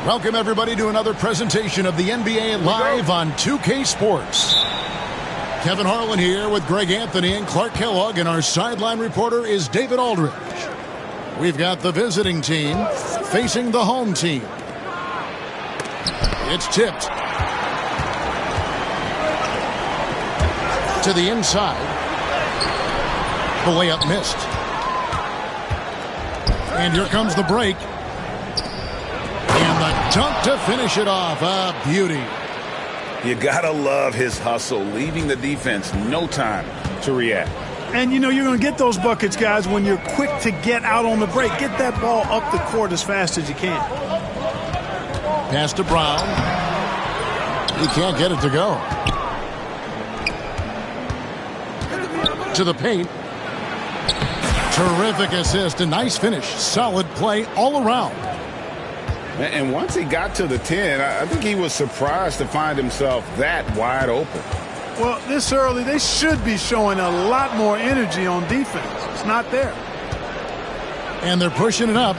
Welcome, everybody, to another presentation of the NBA Live on 2K Sports. Kevin Harlan here with Greg Anthony and Clark Kellogg, and our sideline reporter is David Aldridge. We've got the visiting team facing the home team. It's tipped to the inside. The layup missed. And here comes the break. And the dunk to finish it off. A beauty. You gotta love his hustle, leaving the defense no time to react. And you know you're going to get those buckets, guys, when you're quick to get out on the break. Get that ball up the court as fast as you can. Pass to Brown. He can't get it to go. To the paint. Terrific assist. A nice finish. Solid play all around. And once he got to the 10, I think he was surprised to find himself that wide open. Well, this early, they should be showing a lot more energy on defense. It's not there. And they're pushing it up.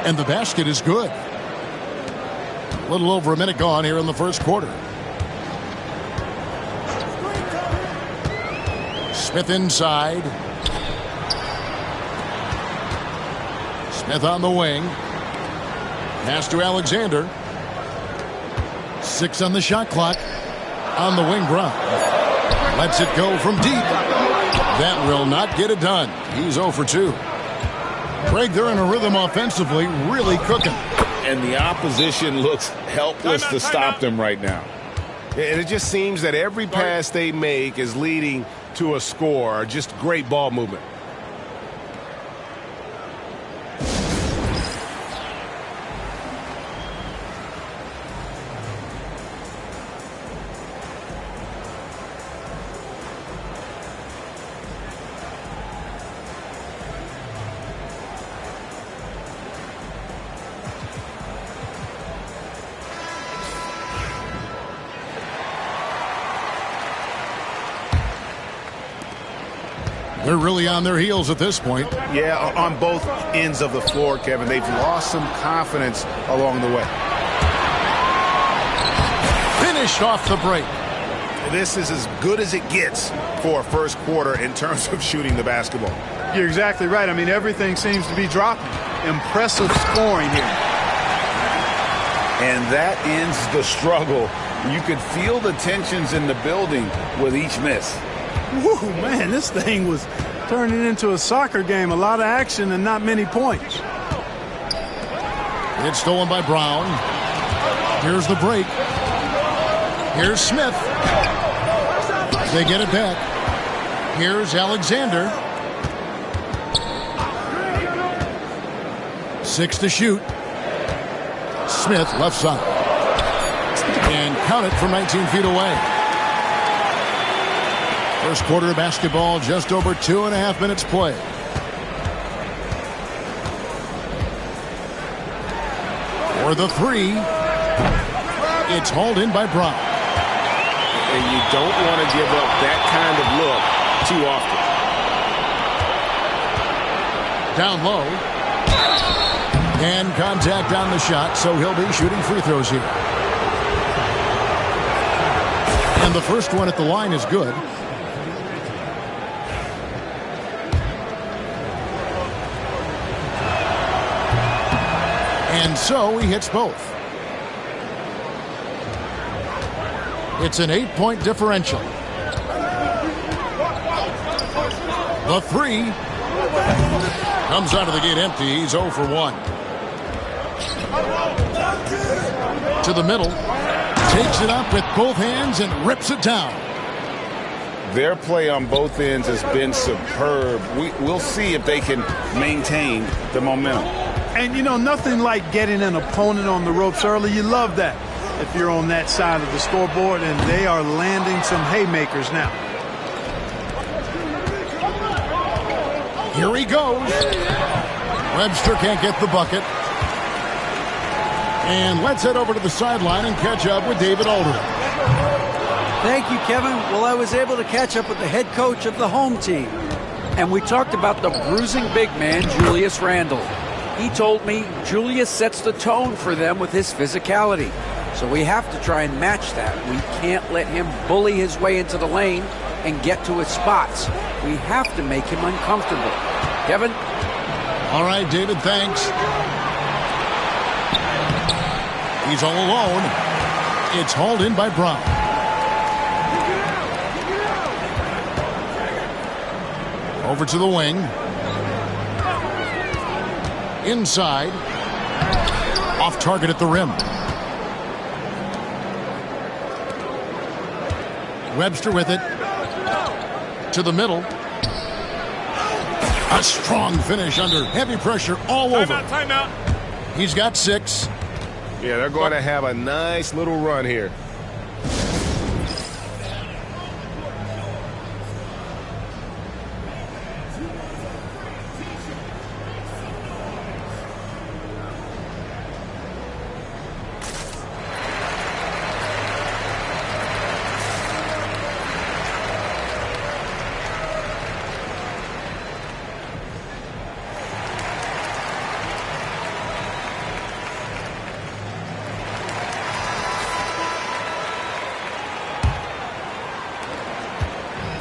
And the basket is good. A little over a minute gone here in the first quarter. Smith inside. Smith on the wing. Pass to Alexander. 6 on the shot clock. On the wing, Brown. Lets it go from deep. That will not get it done. He's 0 for 2. Greg, they're in a rhythm offensively, really cooking. And the opposition looks helpless to stop them right now. And it just seems that every pass they make is leading to a score. Just great ball movement. They're really on their heels at this point. Yeah, on both ends of the floor, Kevin. They've lost some confidence along the way. Finished off the break. This is as good as it gets for a first quarter in terms of shooting the basketball. You're exactly right. I mean, everything seems to be dropping. Impressive scoring here. And that ends the struggle. You could feel the tensions in the building with each miss. Woo, man, this thing was turning into a soccer game. A lot of action and not many points. It's stolen by Brown. Here's the break. Here's Smith. They get it back. Here's Alexander. 6 to shoot. Smith left side. And count it from 19 feet away. First quarter of basketball, just over 2.5 minutes play. For the 3, it's hauled in by Brown. And you don't want to give up that kind of look too often. Down low. And contact on the shot, so he'll be shooting free throws here. And the first one at the line is good. And so he hits both. It's an 8-point differential. The 3 comes out of the gate empty. He's 0 for 1. To the middle. Takes it up with both hands and rips it down. Their play on both ends has been superb. We'll see if they can maintain the momentum. And, you know, nothing like getting an opponent on the ropes early. You love that if you're on that side of the scoreboard, and they are landing some haymakers now. Here he goes. Webster can't get the bucket. And let's head over to the sideline and catch up with David Aldridge. Thank you, Kevin. Well, I was able to catch up with the head coach of the home team. And we talked about the bruising big man, Julius Randle. He told me Julius sets the tone for them with his physicality. So we have to try and match that. We can't let him bully his way into the lane and get to his spots. We have to make him uncomfortable. Kevin? All right, David, thanks. He's all alone. It's hauled in by Brown. Over to the wing. Inside. Off target at the rim. Webster with it. To the middle. A strong finish under heavy pressure all over. Timeout. He's got 6. Yeah, they're going to have a nice little run here.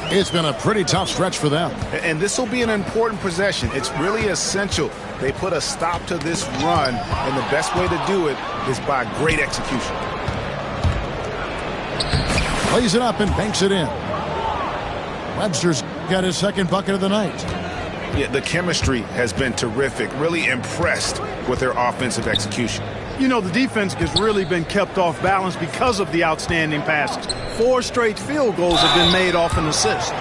It's been a pretty tough stretch for them. And this will be an important possession. It's really essential they put a stop to this run, and the best way to do it is by great execution. Plays it up and banks it in. Webster's got his second bucket of the night. Yeah, the chemistry has been terrific. Really impressed with their offensive execution. You know, the defense has really been kept off balance because of the outstanding passes. 4 straight field goals have been made off an assist.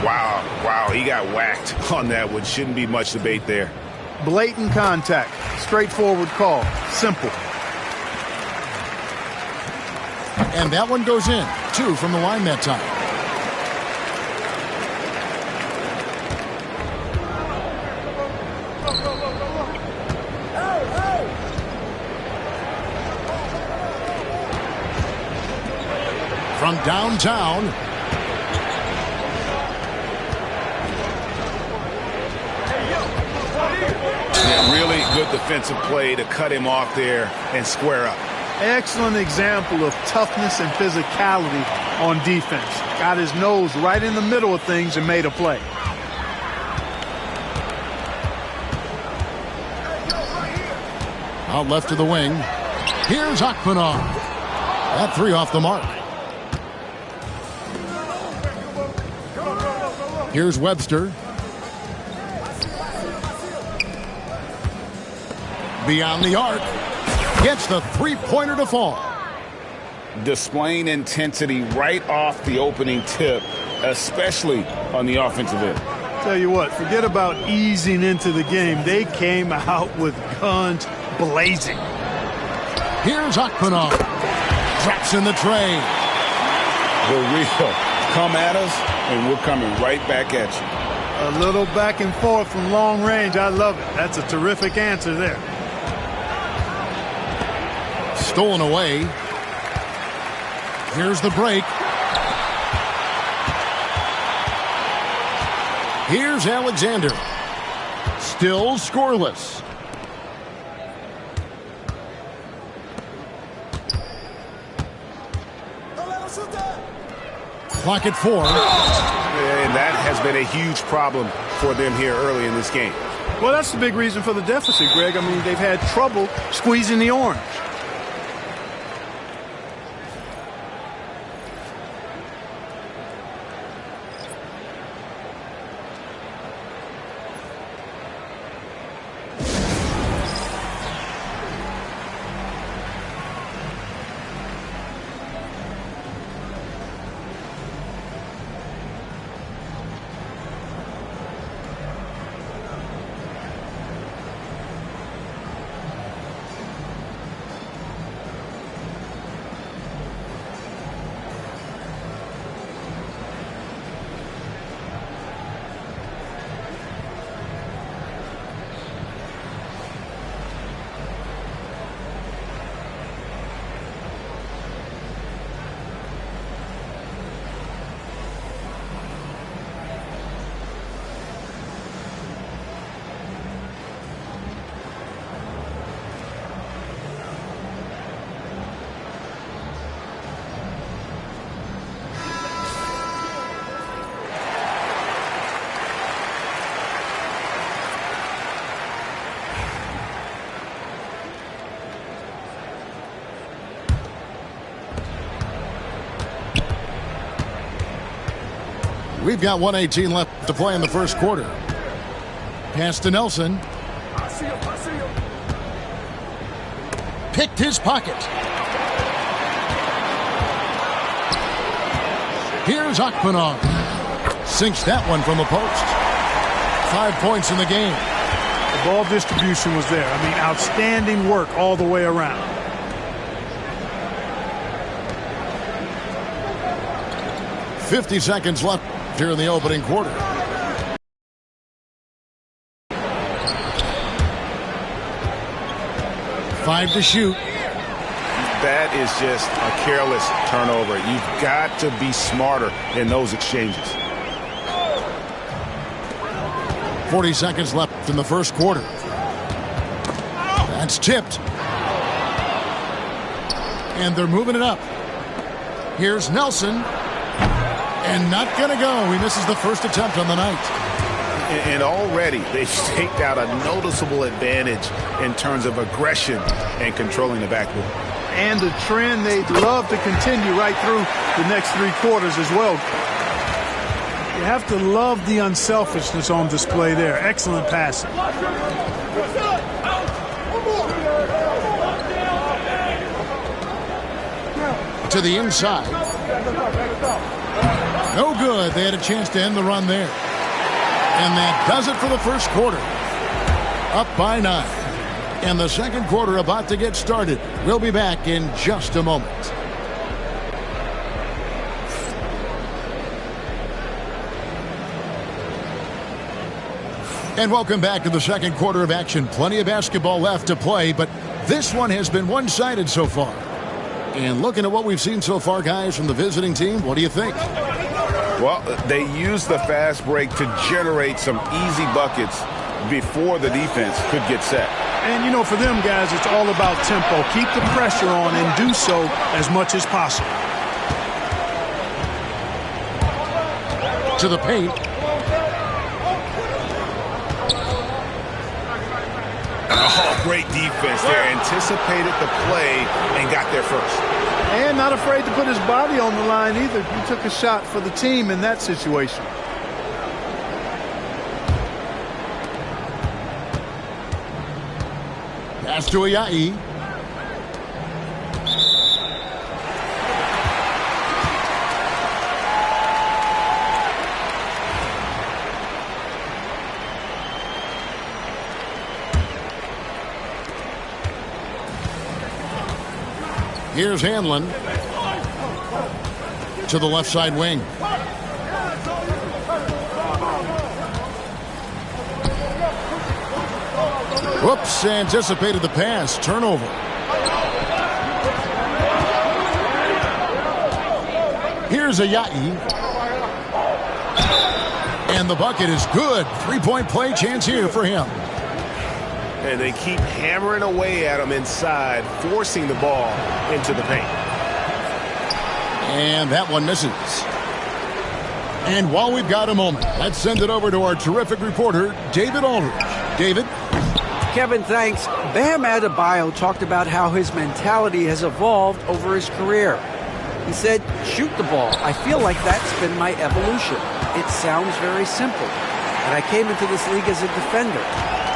Wow, he got whacked on that one. Shouldn't be much debate there. Blatant contact. Straightforward call. Simple. And that one goes in. 2 from the line that time. From downtown. Yeah, really good defensive play to cut him off there and square up. Excellent example of toughness and physicality on defense. Got his nose right in the middle of things and made a play. Out left to the wing. Here's Akpanov. That 3 off the mark. Here's Webster. Beyond the arc. Gets the 3-pointer to fall. Displaying intensity right off the opening tip, especially on the offensive end. Tell you what, forget about easing into the game. They came out with guns blazing. Here's Akpanov. Drops in the tray. The real come at us, and we're coming right back at you. A little back and forth from long range. I love it. That's a terrific answer there. Stolen away. Here's the break. Here's Alexander. Still scoreless. Clock at 4. And that has been a huge problem for them here early in this game. Well, that's the big reason for the deficit, Greg. I mean, they've had trouble squeezing the orange. We've got 1:18 left to play in the first quarter. Pass to Nelson. Picked his pocket. Here's Akpanov. Sinks that one from the post. 5 points in the game. The ball distribution was there. I mean, outstanding work all the way around. .50 seconds left here in the opening quarter. Five to shoot. That is just a careless turnover. You've got to be smarter in those exchanges. 40 seconds left in the first quarter. That's tipped. And they're moving it up. Here's Nelson. And not going to go. He misses the first attempt on the night. And already they've staked out a noticeable advantage in terms of aggression and controlling the backboard. And the trend they'd love to continue right through the next 3 quarters as well. You have to love the unselfishness on display there. Excellent passing. To the inside. No good. They had a chance to end the run there. And that does it for the first quarter. Up by 9. And the second quarter about to get started. We'll be back in just a moment. And welcome back to the second quarter of action. Plenty of basketball left to play, but this one has been one-sided so far. And looking at what we've seen so far, guys, from the visiting team, what do you think? Well, they used the fast break to generate some easy buckets before the defense could get set. And, you know, for them guys, it's all about tempo. Keep the pressure on and do so as much as possible. To the paint. Oh, great defense there. Anticipated the play and got there first. And not afraid to put his body on the line either. He took a shot for the team in that situation. Pass to Ayayi. Here's Hanlon to the left side wing. Whoops, anticipated the pass. Turnover. Here's Ayayi. And the bucket is good. 3-point play chance here for him. And they keep hammering away at him inside, forcing the ball into the paint. And that one misses. And while we've got a moment, let's send it over to our terrific reporter, David Aldridge. David? Kevin, thanks. Bam Adebayo talked about how his mentality has evolved over his career. He said, shoot the ball. I feel like that's been my evolution. It sounds very simple. And I came into this league as a defender.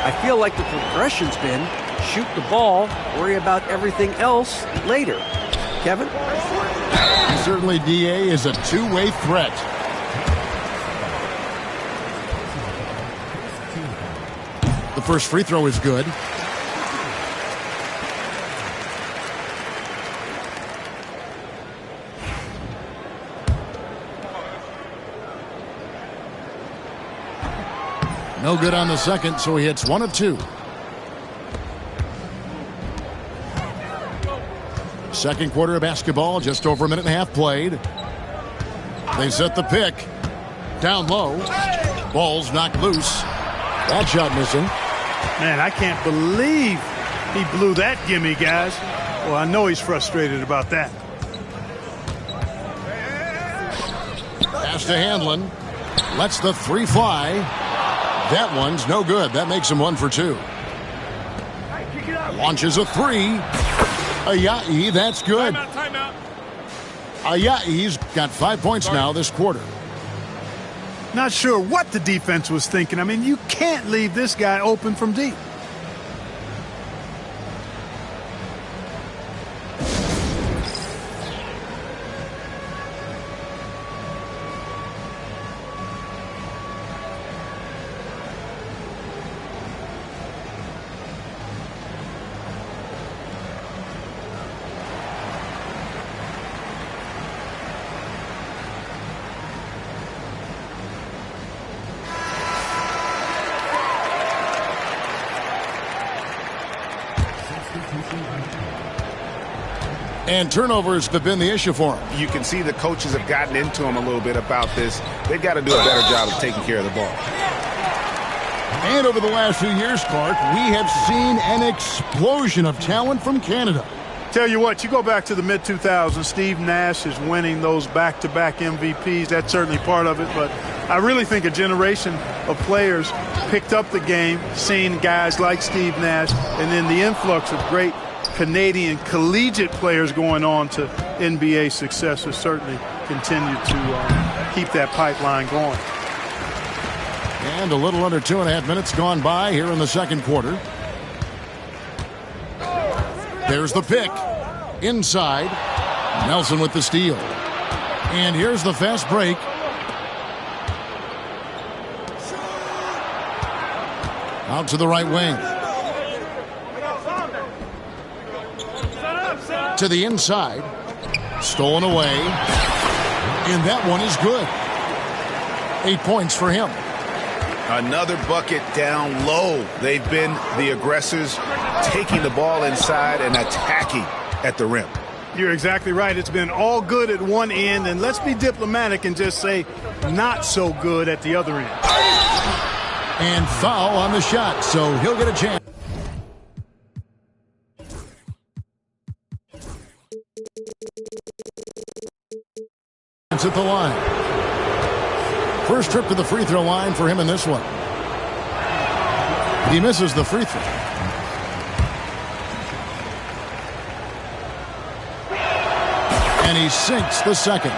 I feel like the progression's been shoot the ball, worry about everything else later. Kevin? Certainly, DA is a two-way threat. The first free throw is good. No good on the second, so he hits 1 of 2. Second quarter of basketball, just over a minute and a half played. They set the pick. Down low. Ball's knocked loose. That shot missing. Man, I can't believe he blew that gimme, guys. Well, I know he's frustrated about that. Pass to Hanlon. Lets the 3 fly. That one's no good. That makes him 1 for 2. Launches a 3. Ayayi, that's good. Timeout. Ayayi's got 5 points now this quarter. Not sure what the defense was thinking. I mean, you can't leave this guy open from deep. And turnovers have been the issue for him. You can see the coaches have gotten into him a little bit about this. They've got to do a better job of taking care of the ball. And over the last few years, Clark, we have seen an explosion of talent from Canada. Tell you what, you go back to the mid-2000s, Steve Nash is winning those back-to-back MVPs. That's certainly part of it, but I really think a generation of players picked up the game, seeing guys like Steve Nash, and then the influx of great Canadian collegiate players going on to NBA success has certainly continued to keep that pipeline going. And a little under 2.5 minutes gone by here in the second quarter. There's the pick. Inside. Nelson with the steal. And here's the fast break. Out to the right wing. To the inside. Stolen away. And that one is good. 8 points for him. Another bucket down low. They've been the aggressors, taking the ball inside and attacking at the rim. You're exactly right. It's been all good at one end, and let's be diplomatic and just say not so good at the other end. And foul on the shot, so he'll get a chance. At the line. First trip to the free throw line for him in this one. He misses the free throw. And he sinks the second.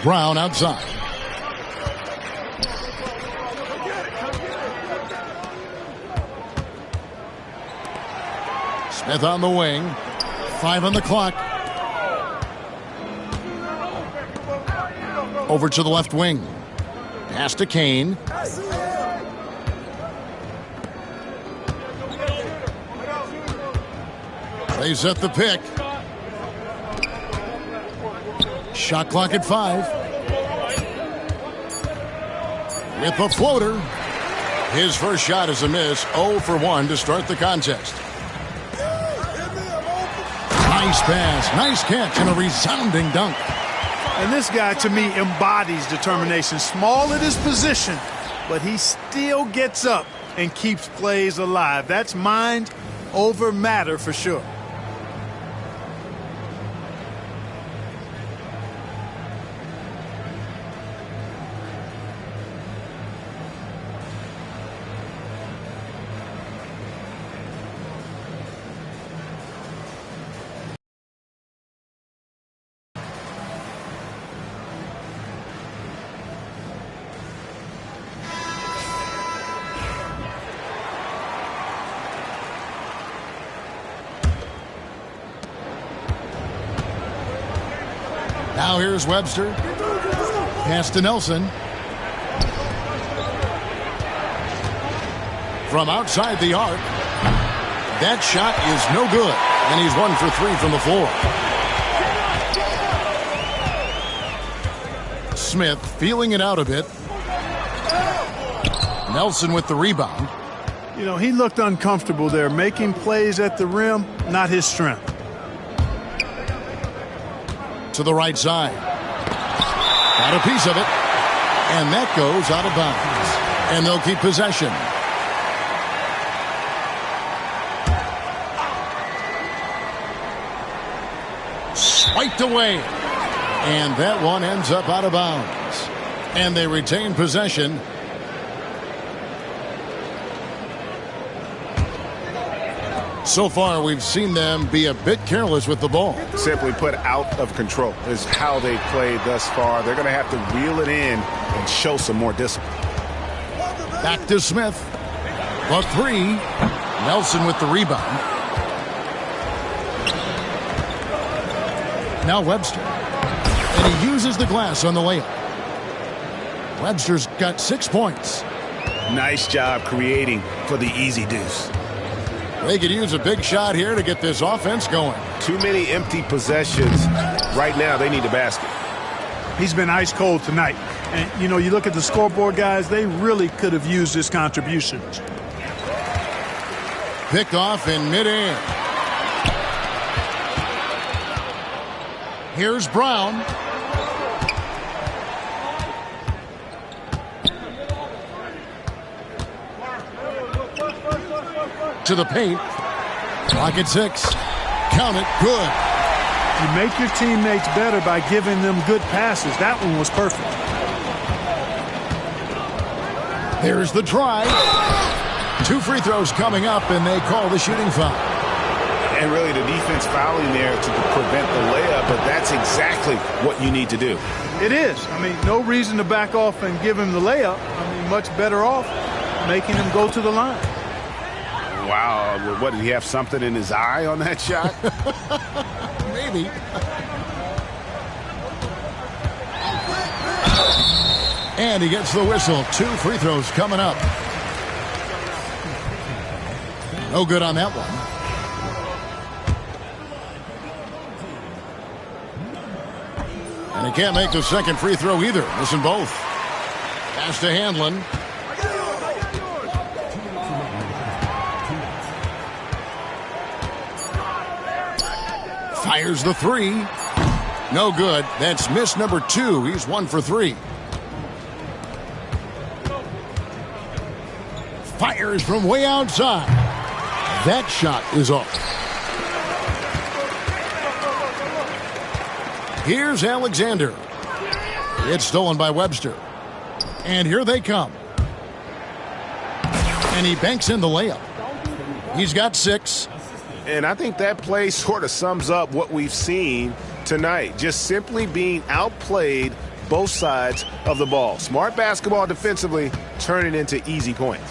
Brown outside. Smith on the wing. 5 on the clock. Over to the left wing. Pass to Kane. They set the pick. Shot clock at 5. With the floater. His first shot is a miss. 0 for 1 to start the contest. Nice pass, nice catch, and a resounding dunk. And this guy, to me, embodies determination. Small at his position, but he still gets up and keeps plays alive. That's mind over matter for sure. Now here's Webster. Pass to Nelson. From outside the arc. That shot is no good. And he's 1 for 3 from the floor. Smith feeling it out a bit. Nelson with the rebound. You know, he looked uncomfortable there. Making plays at the rim, not his strength. To the right side. Got a piece of it. And that goes out of bounds. And they'll keep possession. Swiped away. And that one ends up out of bounds. And they retain possession. So far, we've seen them be a bit careless with the ball. Simply put, out of control is how they played thus far. They're going to have to reel it in and show some more discipline. Back to Smith. The three. Nelson with the rebound. Now Webster. And he uses the glass on the layup. Webster's got 6 points. Nice job creating for the easy deuce. They could use a big shot here to get this offense going. Too many empty possessions. Right now, they need a basket. He's been ice cold tonight. And, you know, you look at the scoreboard, guys, they really could have used his contributions. Picked off in midair. Here's Brown. To the paint. Clock at 6. Count it. Good. You make your teammates better by giving them good passes. That one was perfect. There's the try. 2 free throws coming up, and they call the shooting foul. And really the defense fouling there to prevent the layup, but that's exactly what you need to do. It is. I mean, no reason to back off and give him the layup. I mean, much better off making him go to the line. Wow, what, did he have something in his eye on that shot? Maybe. And he gets the whistle. 2 free throws coming up. No good on that one. And he can't make the second free throw either. Missing both. Pass to Handlin. Fires the 3. No good. That's miss number 2. He's 1 for 3. Fires from way outside. That shot is off. Here's Alexander. It's stolen by Webster. And here they come. And he banks in the layup. He's got 6. And I think that play sort of sums up what we've seen tonight. Just simply being outplayed both sides of the ball. Smart basketball defensively, turning into easy points.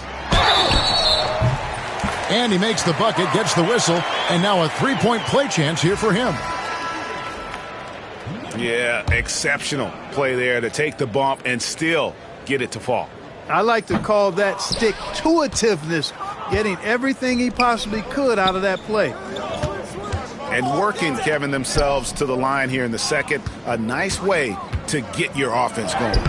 And he makes the bucket, gets the whistle, and now a 3-point play chance here for him. Yeah, exceptional play there to take the bump and still get it to fall. I like to call that stick-to-itiveness, getting everything he possibly could out of that play. And working, Kevin, themselves to the line here in the second. A nice way to get your offense going.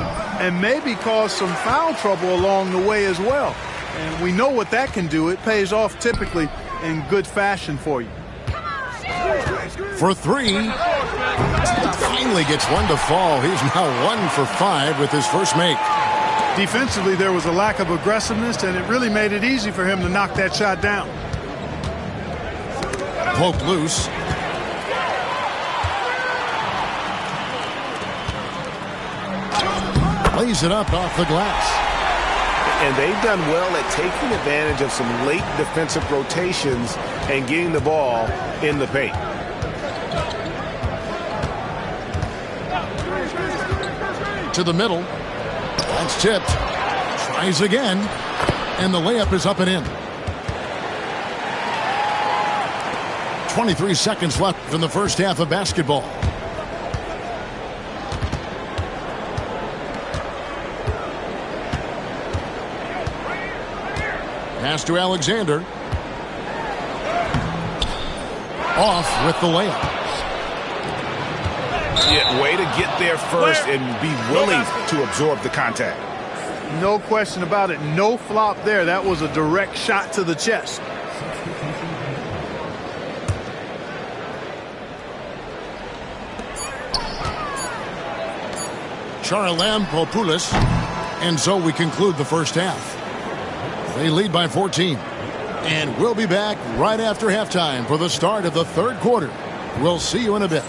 And maybe cause some foul trouble along the way as well. And we know what that can do. It pays off typically in good fashion for you. For 3. Finally gets one to fall. He's now 1 for 5 with his first make. Defensively, there was a lack of aggressiveness, and it really made it easy for him to knock that shot down. Poked loose. Lays it up off the glass. And they've done well at taking advantage of some late defensive rotations and getting the ball in the paint. To the middle. That's tipped. Tries again. And the layup is up and in. 23 seconds left in the first half of basketball. Pass to Alexander. Off with the layup. Yeah, way to get there first and be willing to absorb the contact. No question about it. No flop there. That was a direct shot to the chest. Charalampopoulos. And so we conclude the first half. They lead by 14. And we'll be back right after halftime for the start of the third quarter. We'll see you in a bit.